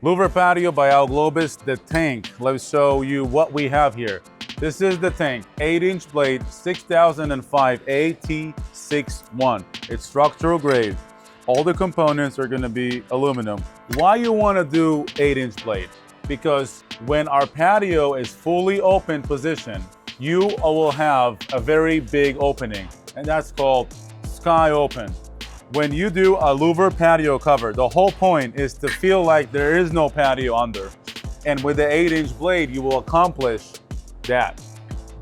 Louver Patio by Aluglobus, the tank. Let's show you what we have here. This is the tank, 8-inch blade, 6005 AT61. It's structural grade. All the components are gonna be aluminum. Why you wanna do 8-inch blade? Because when our patio is fully open position, you will have a very big opening, and that's called sky open. When you do a louver patio cover, the whole point is to feel like there is no patio under. And with the 8-inch blade, you will accomplish that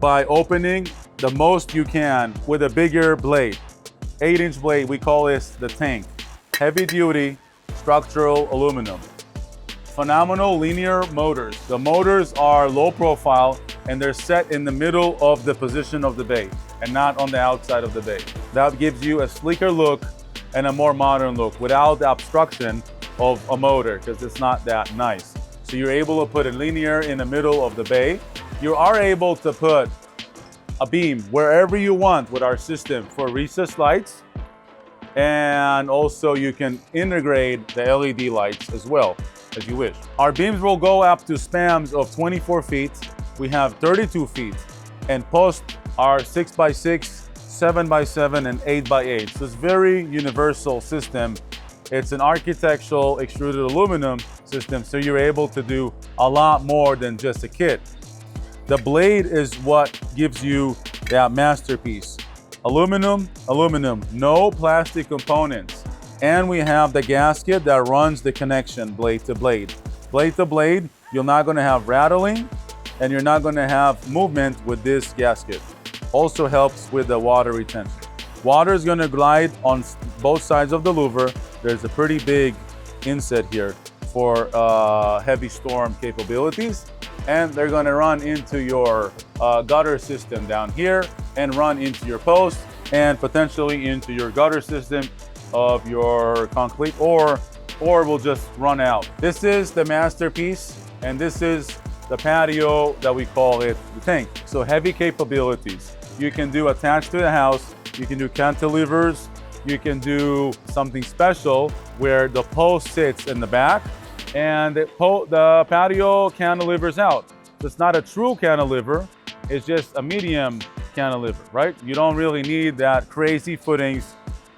by opening the most you can with a bigger blade. 8-inch blade, we call this the tank. Heavy duty structural aluminum. Phenomenal linear motors. The motors are low profile and they're set in the middle of the position of the bay and not on the outside of the bay. That gives you a sleeker look and a more modern look without the obstruction of a motor, because it's not that nice. So you're able to put a linear in the middle of the bay. You are able to put a beam wherever you want with our system for recessed lights, and also you can integrate the LED lights as well as you wish. Our beams will go up to spans of 24 feet. We have 32 feet, and posts are 6x6, 7x7, and 8x8. So it's very universal system. It's an architectural extruded aluminum system, so you're able to do a lot more than just a kit. The blade is what gives you that masterpiece. Aluminum, aluminum, no plastic components. And we have the gasket that runs the connection blade to blade. Blade to blade, you're not gonna have rattling and you're not gonna have movement with this gasket. Also helps with the water retention. Water is gonna glide on both sides of the louver. There's a pretty big inset here for heavy storm capabilities. And they're gonna run into your gutter system down here and run into your post and potentially into your gutter system of your concrete, or will just run out. This is the masterpiece, and this is the patio that we call it the tank. So heavy capabilities. You can do attached to the house, you can do cantilevers, you can do something special where the post sits in the back and the patio cantilevers out. So it's not a true cantilever, it's just a medium cantilever, right? You don't really need that crazy footings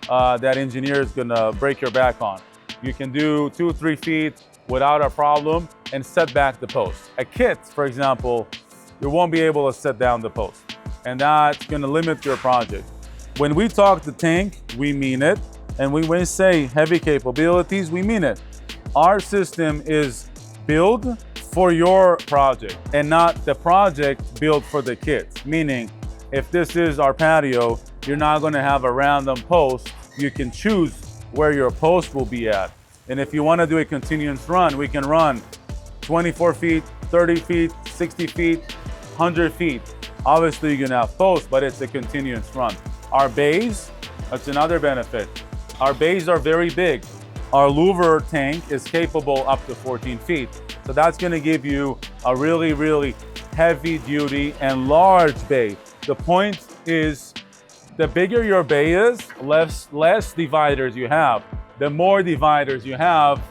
that engineer is gonna break your back on. You can do 2-3 feet without a problem and set back the post. A kit, for example, you won't be able to set down the post, and that's gonna limit your project. When we talk the tank, we mean it. And when we say heavy capabilities, we mean it. Our system is built for your project and not the project built for the kit. Meaning, if this is our patio, you're not gonna have a random post. You can choose where your post will be at. And if you wanna do a continuous run, we can run 24 feet, 30 feet, 60 feet, 100 feet. Obviously you're gonna have posts, but it's a continuous run. Our bays, that's another benefit. Our bays are very big. Our louver tank is capable up to 14 feet. So that's gonna give you a really, really heavy duty and large bay. The point is, the bigger your bay is, less dividers you have. The more dividers you have,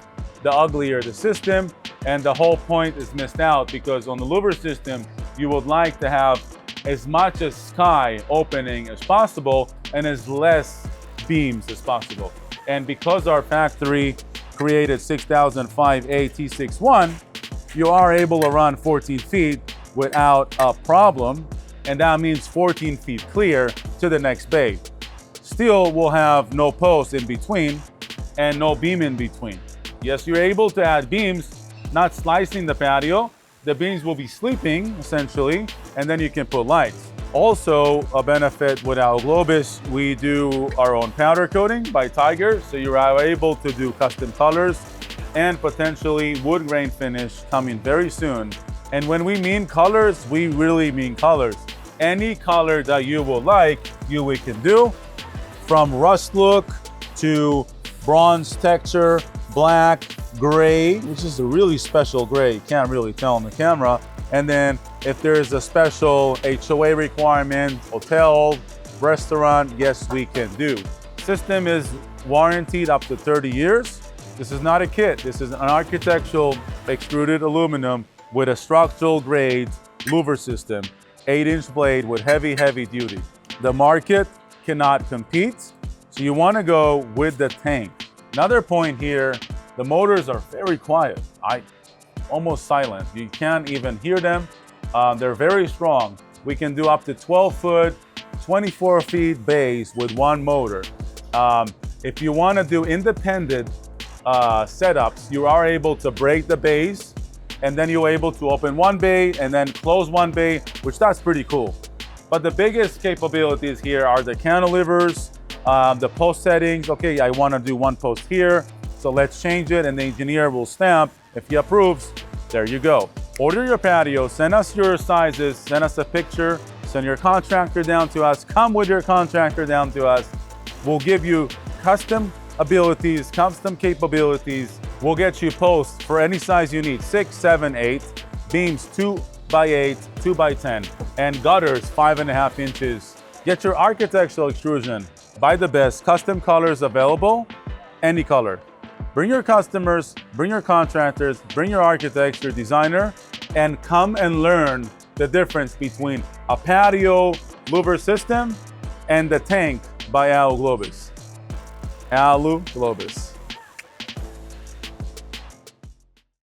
the uglier the system, and the whole point is missed out, because on the louver system, you would like to have as much as sky opening as possible and as less beams as possible. And because our factory created 6005 AT61, you are able to run 14 feet without a problem, and that means 14 feet clear to the next bay. Still, we'll have no post in between and no beam in between. Yes, you're able to add beams, not slicing the patio. The beams will be sleeping, essentially, and then you can put lights. Also, a benefit with Aluglobus, we do our own powder coating by Tiger, so you are able to do custom colors and potentially wood grain finish coming very soon. And when we mean colors, we really mean colors. Any color that you would like, we can do, from rust look to bronze texture, black, gray, which is a really special gray. You can't really tell on the camera. And then if there's a special HOA requirement, hotel, restaurant, yes, we can do. System is warranted up to 30 years. This is not a kit. This is an architectural extruded aluminum with a structural grade louver system, 8-inch blade with heavy duty. The market cannot compete, so you want to go with the tank. Another point here, the motors are very quiet, almost silent. You can't even hear them. They're very strong. We can do up to 12 foot, 24 feet bays with one motor. If you want to do independent setups, you are able to break the bays, and then you're able to open one bay and then close one bay, which that's pretty cool. But the biggest capabilities here are the cantilevers, the post settings. Okay, I want to do one post here, so let's change it, and the engineer will stamp. If he approves, there you go. Order your patio, send us your sizes, send us a picture, send your contractor down to us, come with your contractor down to us. We'll give you custom abilities, custom capabilities. We'll get you posts for any size you need, 6, 7, 8, beams 2x8, 2x10, and gutters 5.5 inches. Get your architectural extrusion. Buy the best, custom colors available, any color. Bring your customers, bring your contractors, bring your architects, your designer, and come and learn the difference between a patio louver system and the tank by Aluglobus. Aluglobus.